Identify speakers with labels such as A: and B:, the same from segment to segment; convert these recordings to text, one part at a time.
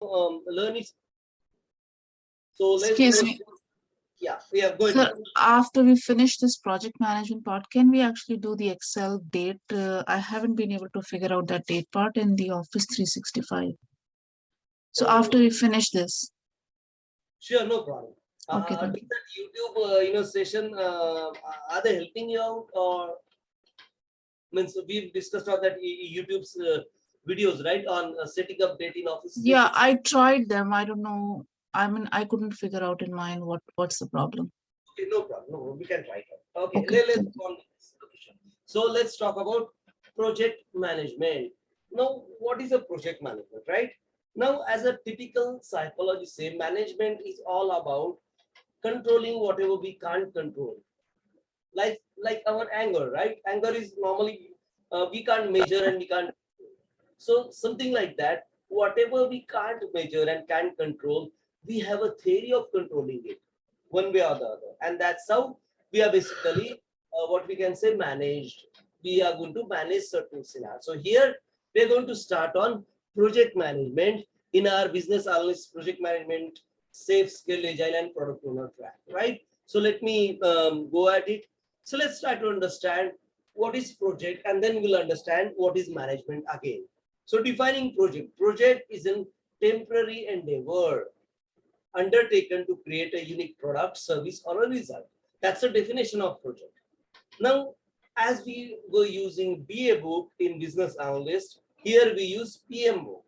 A: learn it. So
B: Excuse me.
A: yeah, go
B: So
A: ahead.
B: after we finish this project management part, can we actually do the Excel date? I haven't been able to figure out that date part in the Office 365. So after
A: Oh,
B: we finish this,
A: sure, no problem.
B: okay then.
A: Did that YouTube, session, are they helping you out, or means we've discussed on that YouTube's videos, right, on setting up data in Office
B: Yeah,
A: 360?
B: I tried them. I don't know. I mean, I couldn't figure out in mine what's the problem.
A: Okay, no problem. No, we can try it. Okay,
B: Okay,
A: let's
B: thank
A: go on with this. Okay, sure. So let's talk about project management. Now, what is a project management, right? Now, as a typical psychology say, management is all about controlling whatever we can't control. Like our anger, right? Anger is normally we can't measure and we can't. So something like that. Whatever we can't measure and can't control, we have a theory of controlling it one way or the other, and that's how we are basically what we can say managed. We are going to manage certain scenarios. So here we are going to start on project management in our business analyst project management, safe, skill, agile, and product owner track, right? So let me go at it. So let's try to understand what is project, and then we'll understand what is management again. So defining project. Project is a temporary endeavor undertaken to create a unique product, service, or a result. That's the definition of project. Now, as we were using BA book in business analyst, here we use PM book.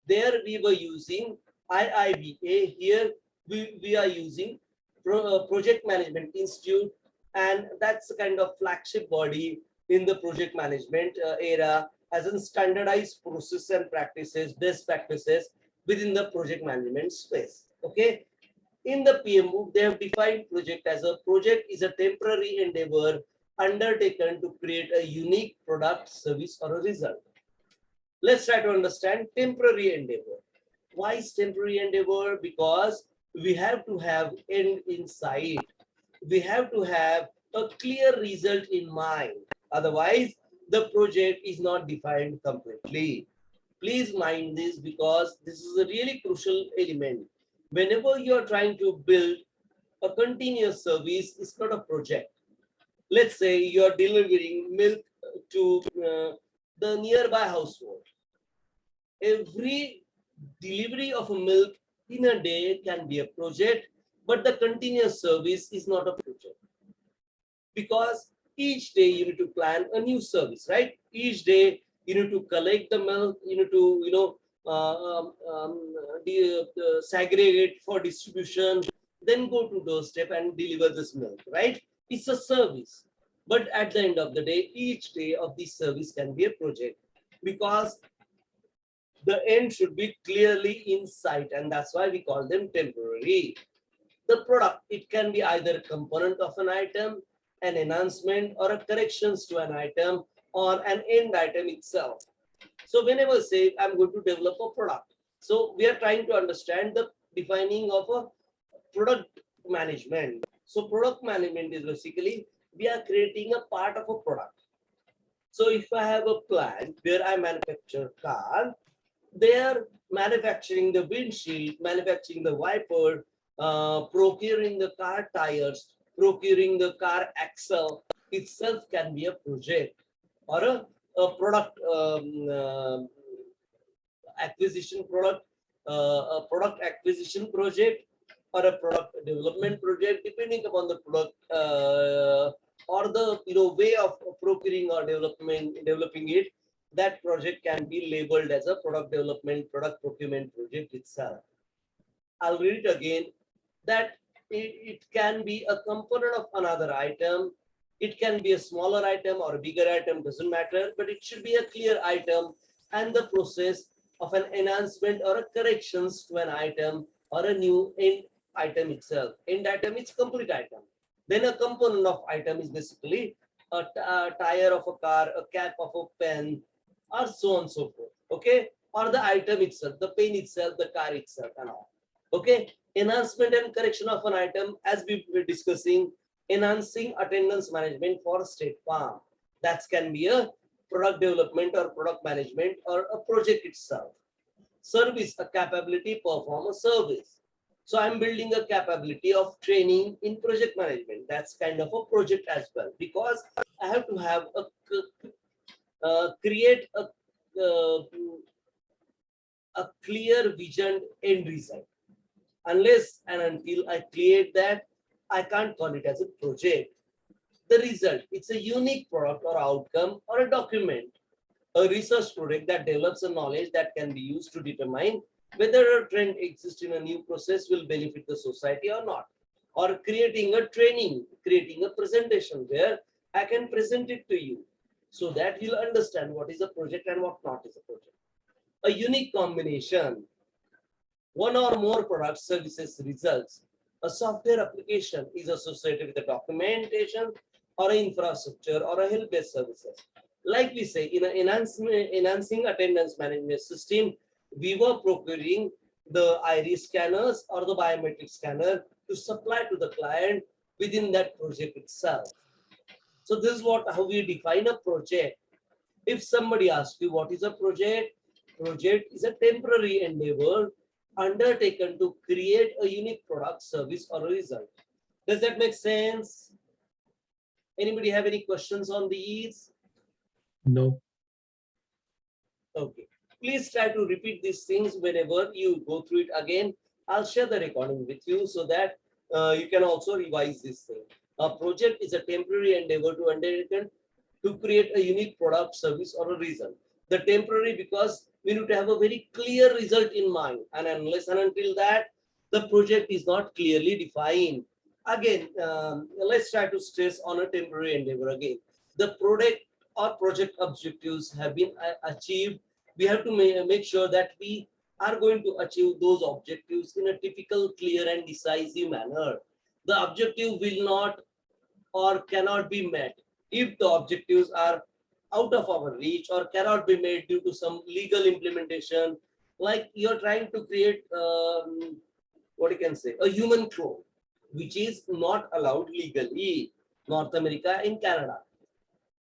A: There we were using IIBA. Here we are using Project Management Institute, and that's a kind of flagship body in the project management era, as in standardized process and practices, best practices within the project management space. Okay. In the PM book, they have defined project as a project is a temporary endeavor undertaken to create a unique product, service, or a result. Let's try to understand temporary endeavor. Why is temporary endeavor? Because we have to have end in sight. We have to have a clear result in mind. Otherwise, the project is not defined completely. Please mind this, because this is a really crucial element. Whenever you are trying to build a continuous service, it's not a project. Let's say you are delivering milk to the nearby household. Every delivery of a milk in a day can be a project, but the continuous service is not a project, because each day you need to plan a new service, right? Each day you need to collect the milk, you need to segregate for distribution, then go to doorstep and deliver this milk, right? It's a service, but at the end of the day, each day of this service can be a project, because the end should be clearly in sight, and that's why we call them temporary. The product, it can be either a component of an item, an enhancement, or a corrections to an item, or an end item itself. So whenever say I'm going to develop a product, so we are trying to understand the defining of a product management. So product management is basically we are creating a part of a product. So if I have a plant where I manufacture car, they are manufacturing the windshield, manufacturing the wiper, procuring the car tires, procuring the car axle itself can be a project, or a product acquisition product, a product acquisition project, or a product development project, depending upon the product or the way of procuring or developing it. That project can be labeled as a product development, product procurement project itself. I'll read it again. That it can be a component of another item. It can be a smaller item or a bigger item, doesn't matter, but it should be a clear item, and the process of an enhancement or a corrections to an item or a new end item itself. End item is complete item. Then a component of item is basically a tire of a car, a cap of a pen, or so on and so forth. Okay, or the item itself, the pen itself, the car itself, and all. Okay, enhancement and correction of an item, as we were discussing, enhancing attendance management for State Farm. That can be a product development or product management or a project itself. service, a capability, perform a service. So I'm building a capability of training in project management. That's kind of a project as well, because I have to have a create uh, a clear vision end result. Unless and until I create that, I can't call it as a project. The result, it's a unique product or outcome or a document, a research project that develops a knowledge that can be used to determine whether a trend exists in a new process will benefit the society or not. Or creating a training, creating a presentation where I can present it to you so that you'll understand what is a project and what not is a project. A unique combination, one or more products, services, results. A software application is associated with a documentation or an infrastructure or a help-based services. Like we say, in an enhancing attendance management system, we were procuring the iris scanners or the biometric scanner to supply to the client within that project itself. So this is how we define a project. If somebody asks you what is a project, project is a temporary endeavor undertaken to create a unique product, service, or a result. Does that make sense? Anybody have any questions on these?
C: No.
A: Okay. Please try to repeat these things whenever you go through it again. I'll share the recording with you so that you can also revise this thing. A project is a temporary endeavor to undertaken to create a unique product, service, or a result. The temporary, because we need to have a very clear result in mind, and unless and until that, the project is not clearly defined. Again, let's try to stress on a temporary endeavor again. The product or project objectives have been achieved. We have to make sure that we are going to achieve those objectives in a typical, clear, and decisive manner. The objective will not or cannot be met if the objectives are out of our reach or cannot be made due to some legal implementation, like you're trying to create what you can say, a human clone, which is not allowed legally, North America and Canada.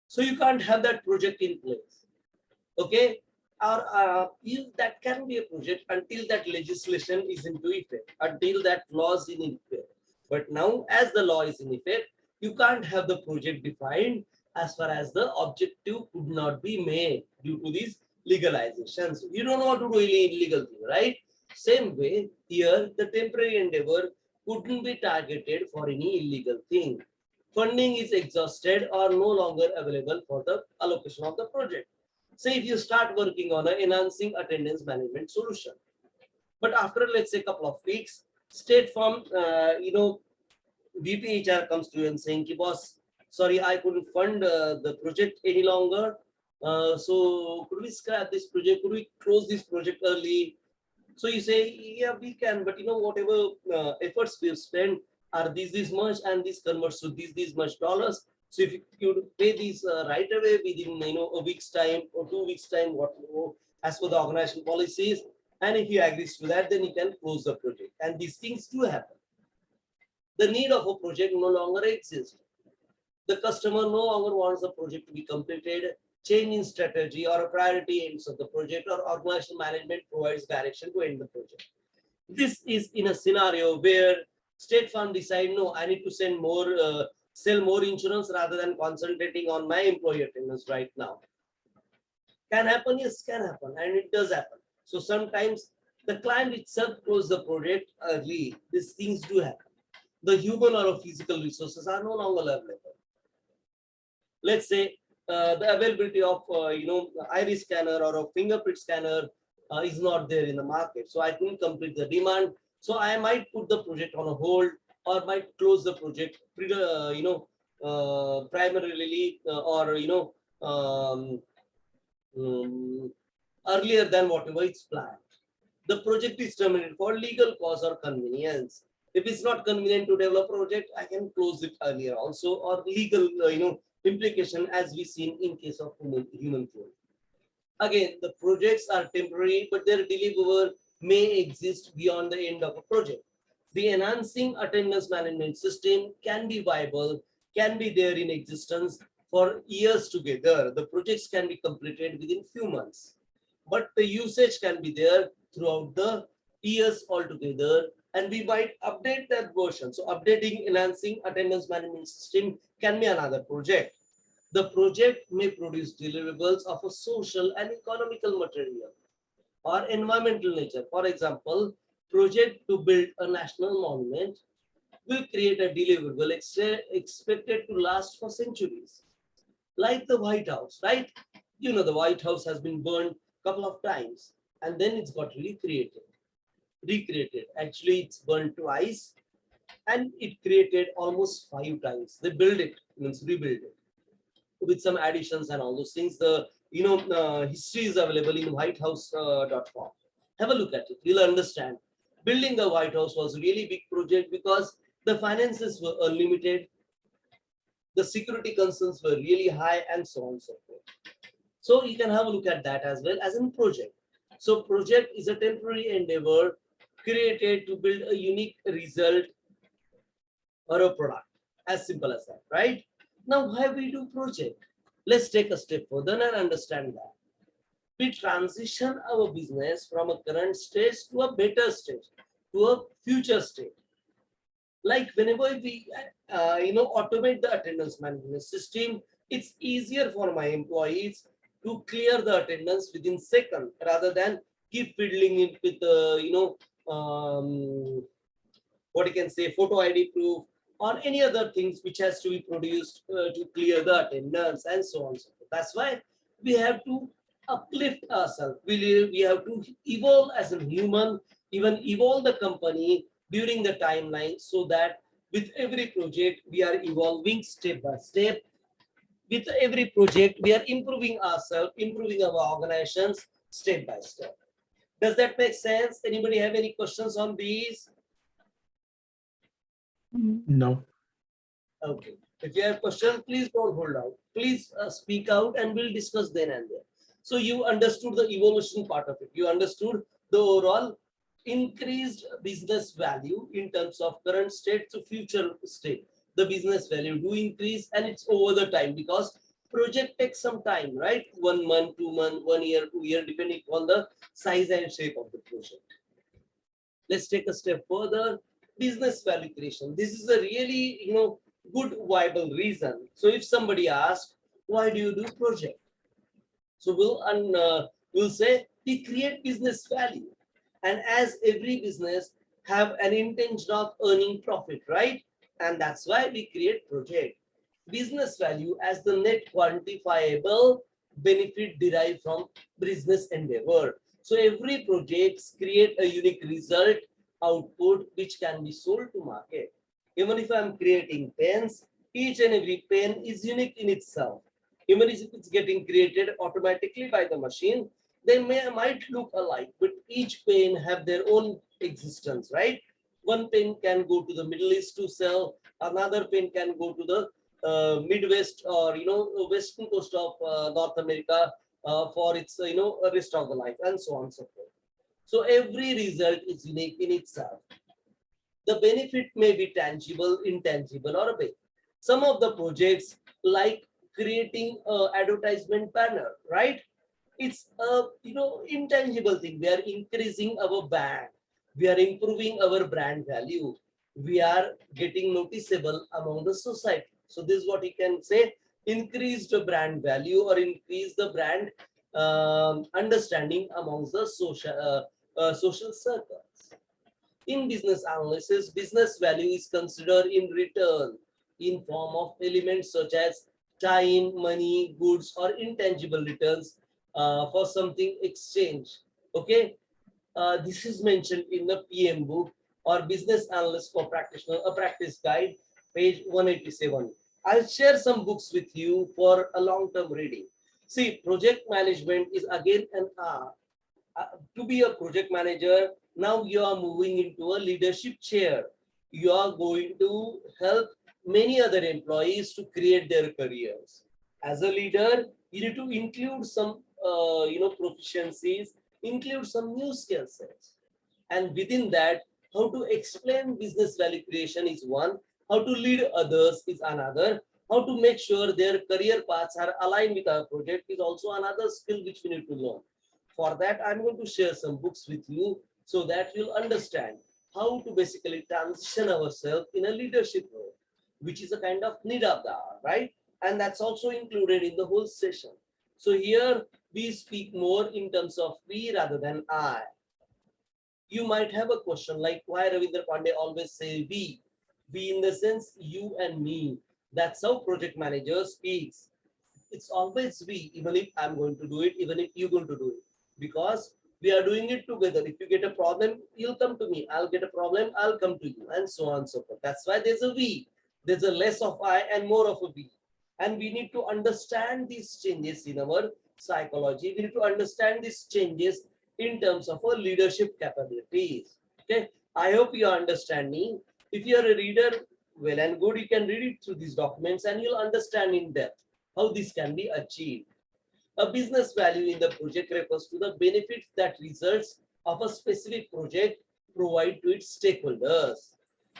A: So you can't have that project in place. Okay, or that can be a project until that legislation is into effect, until that law is in effect. But now, as the law is in effect, you can't have the project defined as far as the objective could not be made due to these legalizations. You don't want to do any illegal thing, right? Same way, here the temporary endeavor couldn't be targeted for any illegal thing. Funding is exhausted or no longer available for the allocation of the project. Say if you start working on an enhancing attendance management solution, but after let's say a couple of weeks, State Farm, VP HR comes to you and saying, boss, sorry, I couldn't fund the project any longer. So could we scrap this project? Could we close this project early? So you say, yeah, we can, but whatever efforts we've spent are this much, and this converts to this much dollars. So if you pay these right away within a week's time or 2 weeks time, as per the organization policies, and if he agrees to that, then he can close the project. And these things do happen. The need of a project no longer exists. The customer no longer wants the project to be completed. Change in strategy or a priority ends of the project, or organizational management provides direction to end the project. This is in a scenario where State Farm decide, no, I need to sell more insurance rather than concentrating on my employee attendance right now. Can happen, yes, can happen, and it does happen. So sometimes the client itself closes the project early. These things do happen. The human or physical resources are no longer available. Let's say the availability of iris scanner or a fingerprint scanner is not there in the market, so I couldn't complete the demand. So I might put the project on a hold or might close the project primarily earlier than whatever it's planned. The project is terminated for legal cause or convenience. If it's not convenient to develop a project, I can close it earlier also, or legal implication as we seen in case of human clone. Again, the projects are temporary, but their deliverable may exist beyond the end of a project. The enhancing attendance management system can be viable, can be there in existence for years together. The projects can be completed within few months, but the usage can be there throughout the years altogether, and we might update that version. So updating, enhancing attendance management system can be another project. The project may produce deliverables of a social and economical material or environmental nature. For example, project to build a national monument will create a deliverable expected to last for centuries. Like the White House, right? You know, the White House has been burned a couple of times and then it's got recreated. Actually, it's burned twice and it created almost 5 times. They build it, means rebuild it with some additions and all those things. The history is available in whitehouse.com. Have a look at it. You'll understand. Building the White House was a really big project because the finances were unlimited, the security concerns were really high, and so on and so forth. So you can have a look at that as well as in project. So project is a temporary endeavor created to build a unique result or a product. As simple as that, right? Now, why we do project? Let's take a step further and understand that. We transition our business from a current stage to a better stage, to a future state. Like whenever we automate the attendance management system, it's easier for my employees to clear the attendance within seconds rather than keep fiddling it with what you can say, photo ID proof or any other things which has to be produced to clear the attendance and so on. So that's why we have to uplift ourselves. We have to evolve as a human, even evolve the company during the timeline, so that with every project we are evolving step by step. With every project we are improving ourselves, improving our organizations step by step. Does that make sense? Anybody have any questions on these?
C: No.
A: Okay. If you have questions, please don't hold out. Please speak out and we'll discuss then and there. So you understood the evolution part of it. You understood the overall increased business value in terms of current state to future state. The business value do increase and it's over the time because project takes some time, right? 1 month, 2 months, 1 year, 2 years, depending on the size and shape of the project. Let's take a step further. Business value creation. This is a really, good viable reason. So if somebody asks, why do you do project? So we'll say we create business value. And as every business have an intention of earning profit, right? And that's why we create project. Business value as the net quantifiable benefit derived from business endeavor. So every project create a unique result output which can be sold to market. Even if I'm creating pens, each and every pen is unique in itself. Even if it's getting created automatically by the machine, they might look alike, but each pen have their own existence, right? One pen can go to the Middle East to sell, another pen can go to the Midwest or western coast of North America for its rest of the life, and so on and so forth. So every result is unique in itself. The benefit may be tangible, intangible, or a big. Some of the projects like creating an advertisement banner, right? It's a intangible thing. We are increasing our brand. We are improving our brand value. We are getting noticeable among the society. So this is what you can say: increase the brand value or increase the brand understanding amongst the social circles. In business analysis, business value is considered in return in form of elements such as time, money, goods, or intangible returns for something exchange. Okay, this is mentioned in the PM book or Business Analyst for Practitioner, a practice guide, page 187. I'll share some books with you for a long-term reading. See, project management is again an art. To be a project manager, now you are moving into a leadership chair. You are going to help many other employees to create their careers. As a leader, you need to include some proficiencies, include some new skill sets. And within that, how to explain business value creation is one, how to lead others is another, how to make sure their career paths are aligned with our project is also another skill which we need to learn. For that, I'm going to share some books with you so that you'll understand how to basically transition ourselves in a leadership role, which is a kind of need of the hour, right? And that's also included in the whole session. So here we speak more in terms of we rather than I. You might have a question like why Ravindra Pandey always say we. We in the sense you and me. That's how project manager speaks. It's always we, even if I'm going to do it, even if you're going to do it. Because we are doing it together. If you get a problem, you'll come to me. I'll get a problem, I'll come to you, and so on and so forth. That's why there's a we. There's a less of I and more of a we. And we need to understand these changes in our psychology. We need to understand these changes in terms of our leadership capabilities. Okay. I hope you are understanding. If you are a reader, well and good, you can read it through these documents and you'll understand in depth how this can be achieved. A business value in the project refers to the benefits that results of a specific project provide to its stakeholders.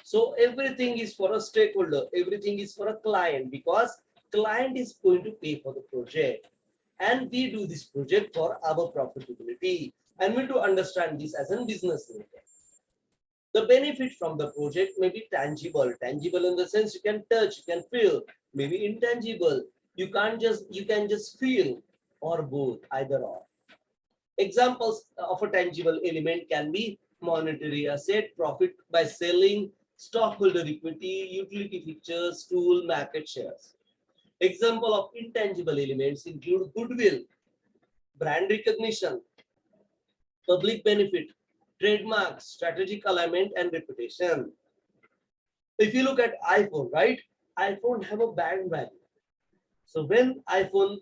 A: So everything is for a stakeholder, everything is for a client because client is going to pay for the project. And we do this project for our profitability. And we do understand this as a business related. The benefit from the project may be tangible. Tangible in the sense you can touch, you can feel, maybe intangible. You can just feel, or both, either or. Examples of a tangible element can be monetary asset, profit by selling, stockholder equity, utility features, tool, market shares. Example of intangible elements include goodwill, brand recognition, public benefit, trademarks, strategic alignment, and reputation. If you look at iPhone, right? iPhone have a brand value. So when iPhone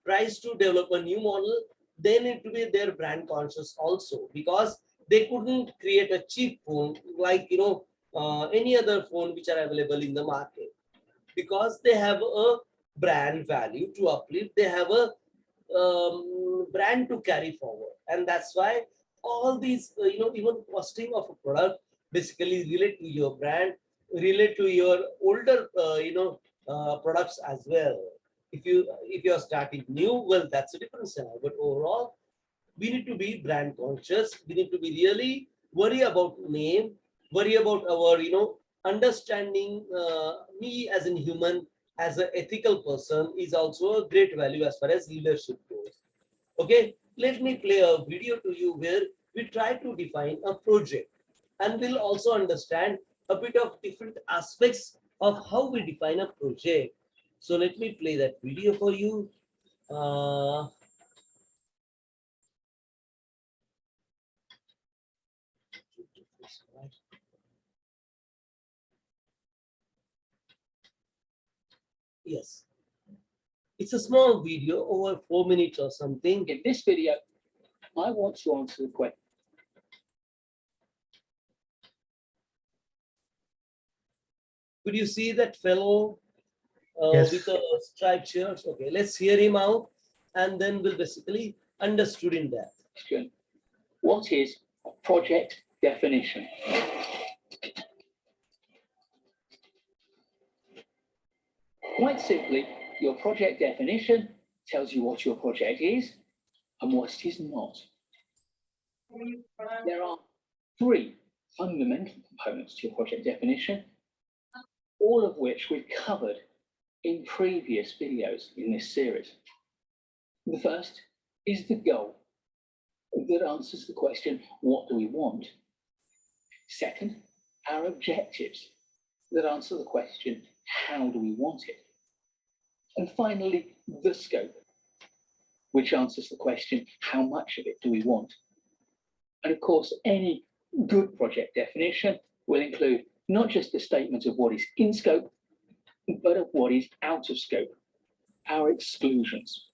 A: tries to develop a new model, they need to be their brand conscious also because they couldn't create a cheap phone like any other phone which are available in the market because they have a brand value to uplift. They have a brand to carry forward, and that's why all these even costing of a product basically relate to your brand, relate to your older products as well. If you're starting new, well, that's a different scenario, but overall we need to be brand conscious. We need to be really worry about name, worry about our understanding me as a human, as an ethical person is also a great value as far as leadership goes. Okay, let me play a video to you where we try to define a project and we'll also understand a bit of different aspects of how we define a project. So let me play that video for you. Yes, it's a small video over 4 minutes or something.
C: In this video, I want to answer the question.
A: Could you see that fellow
D: Yes.
A: with a striped shirt? Okay, let's hear him out and then we'll basically understood in that.
C: What is a project definition? Quite simply, your project definition tells you what your project is and what it is not. There are three fundamental components to your project definition, all of which we've covered in previous videos in this series. The first is the goal that answers the question, what do we want? Second, our objectives that answer the question, how do we want it? And finally, the scope, which answers the question, how much of it do we want? And of course, any good project definition will include not just the statement of what is in scope, but of what is out of scope, our exclusions.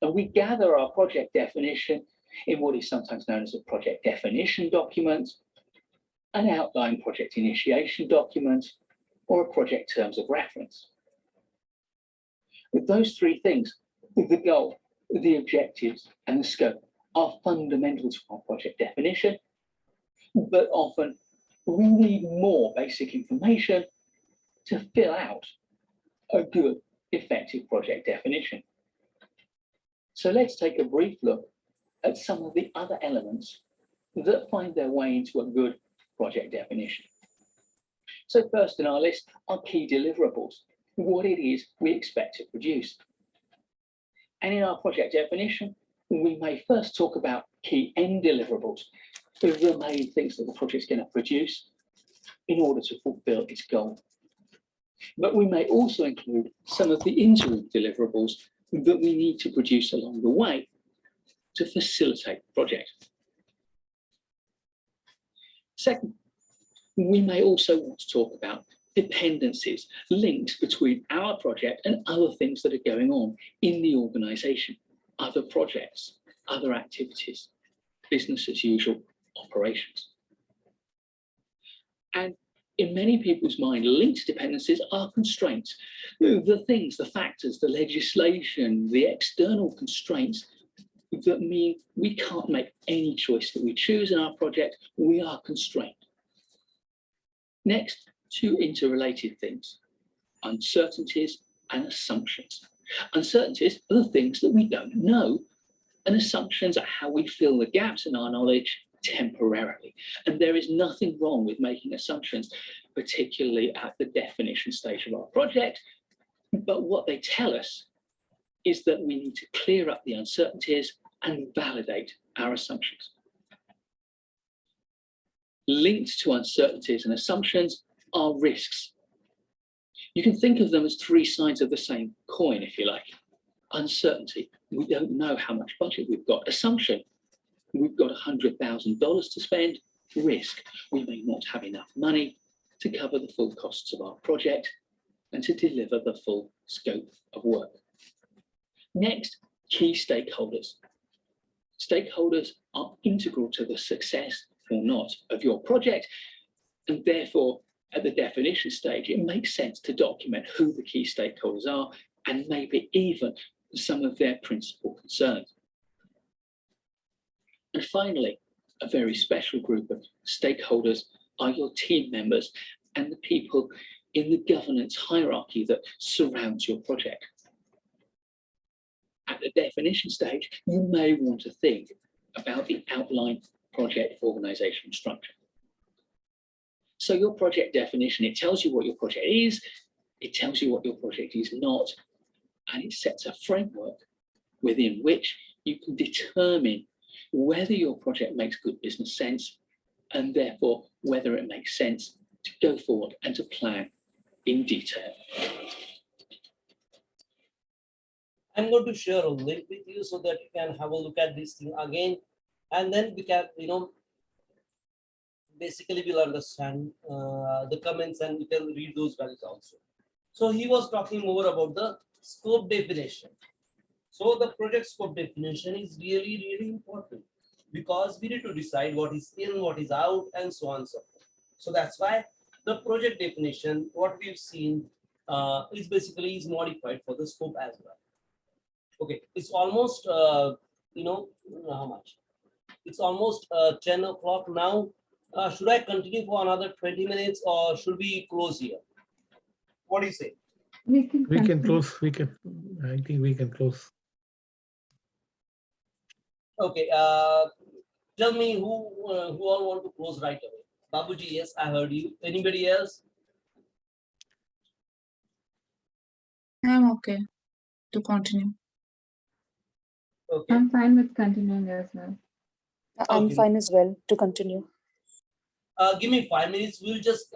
C: And we gather our project definition in what is sometimes known as a project definition document, an outline project initiation document, or a project terms of reference. With those three things, the goal, the objectives, and the scope are fundamental to our project definition, but often we need more basic information to fill out a good, effective project definition. So let's take a brief look at some of the other elements that find their way into a good project definition. So first in our list are key deliverables, what it is we expect to produce. And in our project definition, we may first talk about key end deliverables, the main things that the project's going to produce in order to fulfill its goal. But we may also include some of the interim deliverables that we need to produce along the way to facilitate the project. Second, we may also want to talk about dependencies, links between our project and other things that are going on in the organization, other projects, other activities, business as usual operations. And in many people's mind, linked dependencies are constraints. The things, the factors, the legislation, the external constraints that mean we can't make any choice that we choose in our project, we are constrained. Next, two interrelated things, uncertainties and assumptions. Uncertainties are the things that we don't know, and assumptions are how we fill the gaps in our knowledge temporarily. And there is nothing wrong with making assumptions, particularly at the definition stage of our project. But what they tell us is that we need to clear up the uncertainties and validate our assumptions. Linked to uncertainties and assumptions are risks. You can think of them as three sides of the same coin, if you like. Uncertainty, we don't know how much budget we've got. Assumption, we've got $100,000 to spend. Risk, we may not have enough money to cover the full costs of our project and to deliver the full scope of work. Next, key stakeholders. Stakeholders are integral to the success or not of your project, and therefore at the definition stage it makes sense to document who the key stakeholders are and maybe even some of their principal concerns. And finally, a very special group of stakeholders are your team members and the people in the governance hierarchy that surrounds your project. At the definition stage, you may want to think about the outline project organizational structure. So your project definition, it tells you what your project is, it tells you what your project is not, and it sets a framework within which you can determine whether your project makes good business sense, and therefore whether it makes sense to go forward and to plan in detail.
A: I'm going to share a link with you so that you can have a look at this thing again, and then we can, basically we'll understand the comments and we can read those values also. So he was talking more about the scope definition. So the project scope definition is really, really important because we need to decide what is in, what is out, and so on and so forth. So that's why the project definition, what we've seen, is basically is modified for the scope as well. Okay, it's almost, how much? It's almost 10 o'clock now. Should I continue for another 20 minutes or should we close here? What do you say?
D: We can close. I think we can close.
A: Okay. Tell me who all want to close right away. Babuji, yes, I heard you. Anybody else?
B: I'm okay to continue.
A: Okay.
D: I'm fine with continuing as well.
E: I'm
A: Okay.
E: fine as well to continue.
A: Give me 5 minutes. We'll just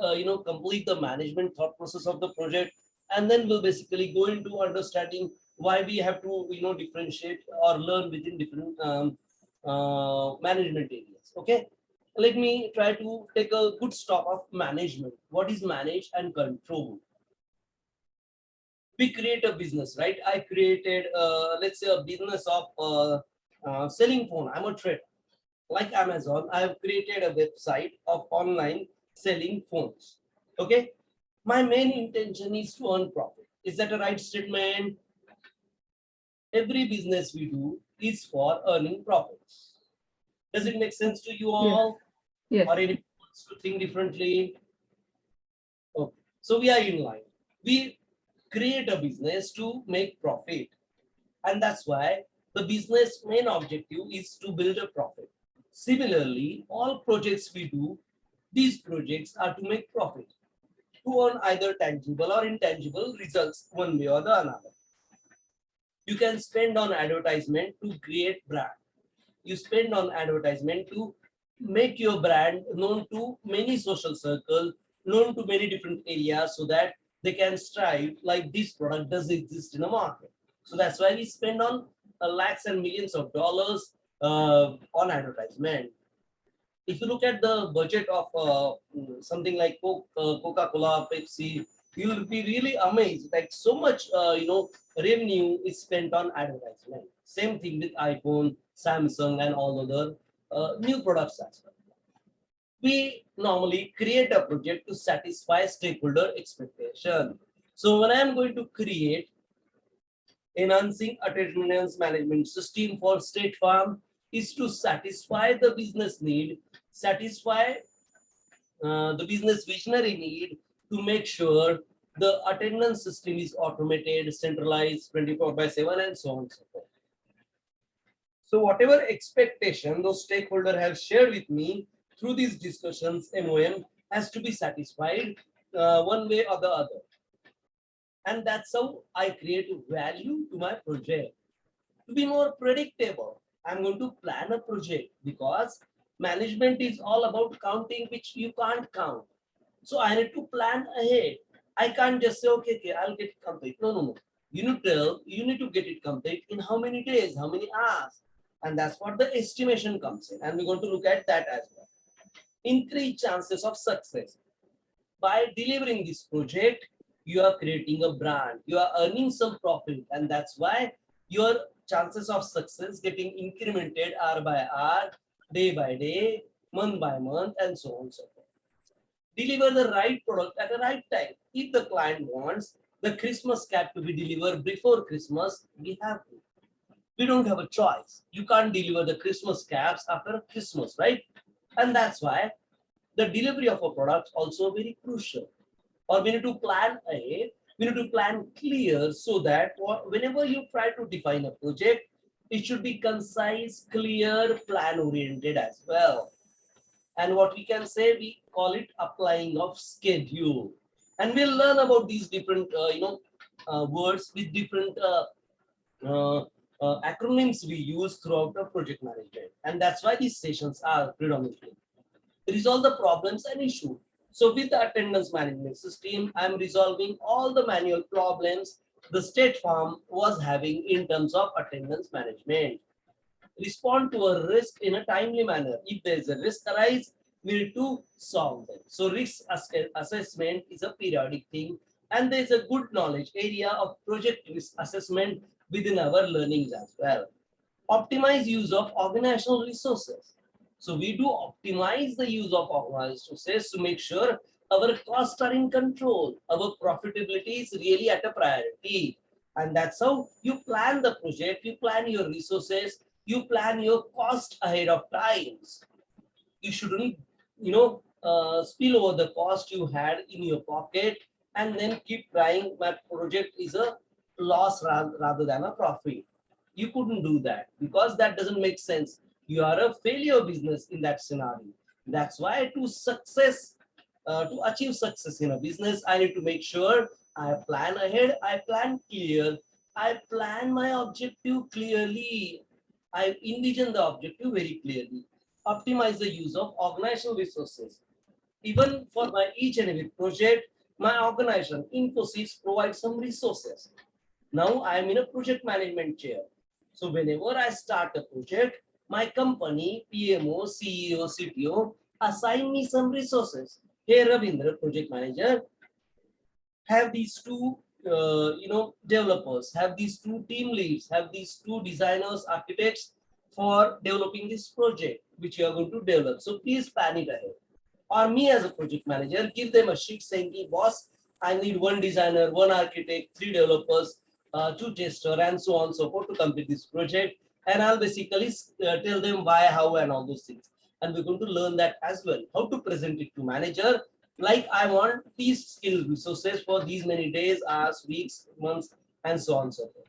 A: complete the management thought process of the project, and then we'll basically go into understanding why we have to differentiate or learn within different management areas. Okay, let me try to take a good stop of management. What is manage and control? We create a business, right? I created let's say a business of selling phone. I'm a trader. Like Amazon, I have created a website of online selling phones. Okay, my main intention is to earn profit. Is that a right statement? Every business we do is for earning profits. Does it make sense to you all?
D: Yes.
A: Or anyone wants to think differently? Okay, so we are in line. We create a business to make profit, and that's why The business main objective is to build a profit. Similarly, all projects we do, these projects are to make profit, to earn either tangible or intangible results one way or the another. You can spend on advertisement to create brand. You spend on advertisement to make your brand known to many social circles, known to many different areas so that they can strive like this product does exist in the market. So that's why we spend on lakhs and millions of dollars on advertisement. If you look at the budget of something like Coca-Cola, Pepsi, you'll be really amazed. Like so much, revenue is spent on advertisement. Same thing with iPhone, Samsung, and all other new products as well. We normally create a project to satisfy stakeholder expectation. So when I am going to create enhancing attendance management system for State Farm is to satisfy the business need, satisfy the business visionary need to make sure the attendance system is automated, centralized, 24/7, and so on and so forth. So whatever expectation those stakeholders have shared with me through these discussions, MOM has to be satisfied one way or the other. And that's how I create value to my project. To be more predictable, I'm going to plan a project because management is all about counting which you can't count. So I need to plan ahead. I can't just say, okay, I'll get it complete. No. You need to get it complete in how many days, how many hours. And that's what the estimation comes in. And we're going to look at that as well. Increase chances of success. By delivering this project, you are creating a brand, you are earning some profit, and that's why your chances of success getting incremented hour by hour, day by day, month by month, and so on and so forth. Deliver the right product at the right time. If the client wants the Christmas cap to be delivered before Christmas, we have to. We don't have a choice. You can't deliver the Christmas caps after Christmas, right? And that's why the delivery of a product also very crucial. Or we need to plan ahead, we need to plan clear so that whenever you try to define a project, it should be concise, clear, plan oriented as well. And what we can say, we call it applying of schedule. And we'll learn about these different, words with different acronyms we use throughout the project management. And that's why these sessions are predominantly. Resolve the problems and issues. So with the attendance management system, I'm resolving all the manual problems the State Farm was having in terms of attendance management. Respond to a risk in a timely manner. If there is a risk arise, we need to solve them. So risk assessment is a periodic thing, and there is a good knowledge area of project risk assessment within our learnings as well. Optimize use of organizational resources. So we do optimize the use of organizational resources to make sure our costs are in control. Our profitability is really at a priority. And that's how you plan the project, you plan your resources, you plan your cost ahead of times. You shouldn't, spill over the cost you had in your pocket and then keep trying. My project is a loss rather than a profit. You couldn't do that because that doesn't make sense. You are a failure business in that scenario. That's why to achieve success in a business, I need to make sure I plan ahead, I plan clear, I plan my objective clearly, I envision the objective very clearly. Optimize the use of organizational resources. Even for my each and every project, my organization, Infosys, provides some resources. Now I am in a project management chair. So whenever I start a project, my company, PMO, CEO, CTO, assign me some resources. Hey, Ravindra, project manager, have these two, developers, have these two team leads, have these two designers, architects for developing this project, which you are going to develop. So please plan it ahead. Or me as a project manager, give them a sheet saying, boss, I need one designer, one architect, 3 developers, 2 testers, and so on and so forth to complete this project. And I'll basically tell them why, how, and all those things. And we're going to learn that as well, how to present it to manager. Like I want these skill resources for these many days, hours, weeks, months, and so on and so forth.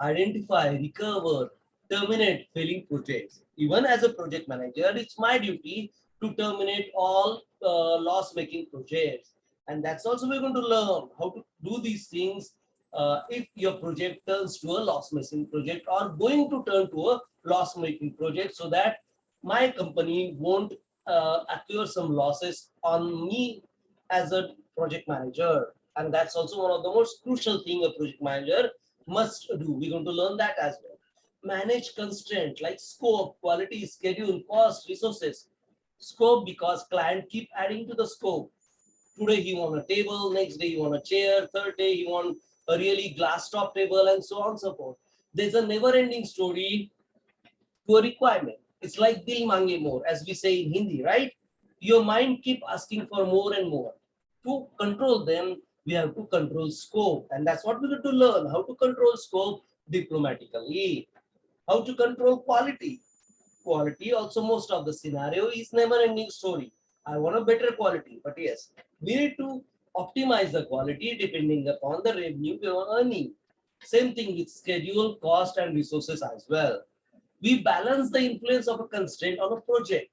A: identify, recover, terminate failing projects. Even as a project manager, it's my duty to terminate all loss-making projects. And that's also we're going to learn how to do these things if your project turns to a loss-making project or going to turn to a loss-making project, so that my company won't accrue some losses on me as a project manager. And that's also one of the most crucial thing a project manager must do. We're going to learn that as well. Manage constraint like scope, quality, schedule, cost, resources. Scope, because client keep adding to the scope. Today he want a table, next day he want a chair, third day he want a really glass top table, and so on and so forth. There's a never ending story to a requirement. It's like dil mange more, as we say in Hindi, right? Your mind keep asking for more and more. To control them, we have to control scope, and that's what we have to learn, how to control scope diplomatically. How to control quality. Quality also, most of the scenario is never ending story. I want a better quality, but yes, we need to optimize the quality depending upon the revenue we are earning. Same thing with schedule, cost, and resources as well. We balance the influence of a constraint on a project.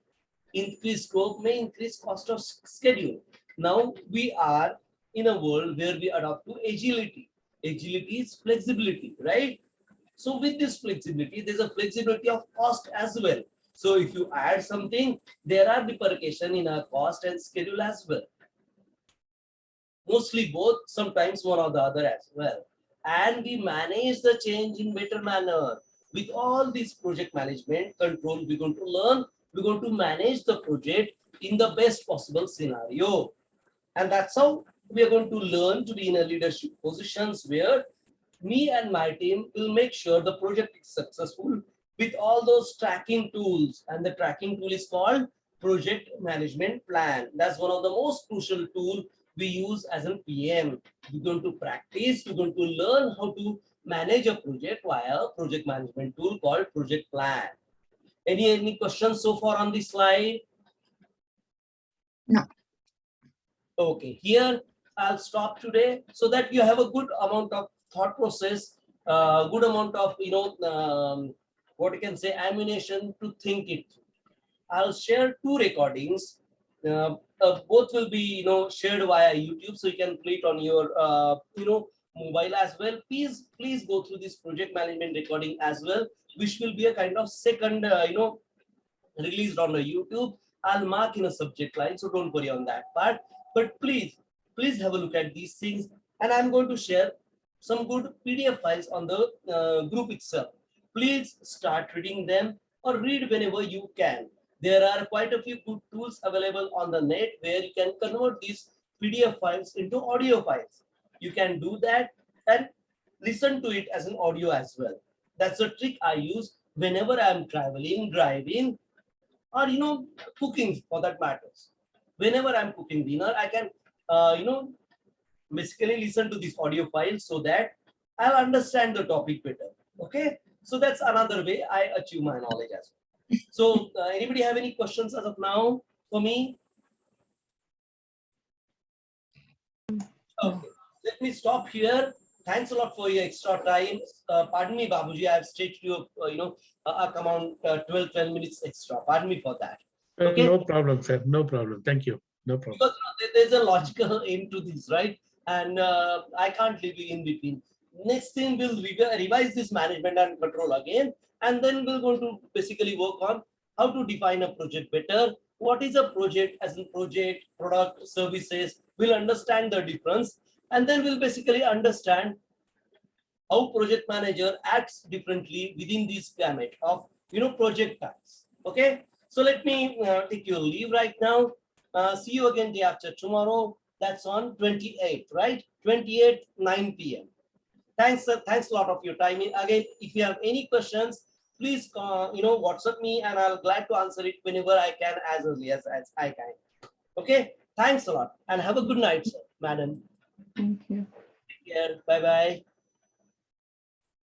A: Increased scope may increase cost of schedule. Now we are in a world where we adopt to agility. Agility is flexibility, right? So with this flexibility, there's a flexibility of cost as well. So if you add something, there are bifurcation in our cost and schedule as well. Mostly both, sometimes one or the other as well. And we manage the change in better manner. With all this project management control, we're going to learn, we're going to manage the project in the best possible scenario. And that's how we are going to learn to be in a leadership positions where me and my team will make sure the project is successful with all those tracking tools. And the tracking tool is called project management plan. That's one of the most crucial tools we use as a PM. We're going to practice, we're going to learn how to manage a project via a project management tool called project plan. Any questions so far on this slide?
B: No.
A: Okay, here I'll stop today so that you have a good amount of thought process, good amount of, what you can say, ammunition to think it. I'll share two recordings. Both will be, shared via YouTube, so you can play it on your, mobile as well. Please go through this project management recording as well, which will be a kind of second, released on the YouTube. I'll mark in a subject line, so don't worry on that part. But please have a look at these things, and I'm going to share some good PDF files on the group itself. Please start reading them or read whenever you can. There are quite a few good tools available on the net where you can convert these PDF files into audio files. You can do that and listen to it as an audio as well. That's a trick I use whenever I'm traveling, driving, or cooking for that matters. Whenever I'm cooking dinner, I can basically listen to this audio file so that I'll understand the topic better. Okay, so that's another way I achieve my knowledge as well. So anybody have any questions as of now for me? Okay, let me stop here. Thanks a lot for your extra time. Pardon me, Babuji, I have stretched you, come on 12 minutes extra. Pardon me for that. Okay.
D: No problem, sir. No problem. Thank you. No problem.
A: Because there's a logical aim to this, right? And I can't leave you in between. Next thing, we'll revise this management and control again. And then we're going to basically work on how to define a project better. What is a project as a project, product, services? We'll understand the difference. And then we'll basically understand how project manager acts differently within this gamut of project types. Okay, so let me take your leave right now. See you again day after tomorrow. That's on 28th, right? 28th, 9 p.m. Thanks a lot of your time. Again, if you have any questions, please WhatsApp me, and I'll glad to answer it whenever I can, as early as I can. Okay, thanks a lot, and have a good night, sir, madam.
B: Thank you.
A: Take care. Bye bye.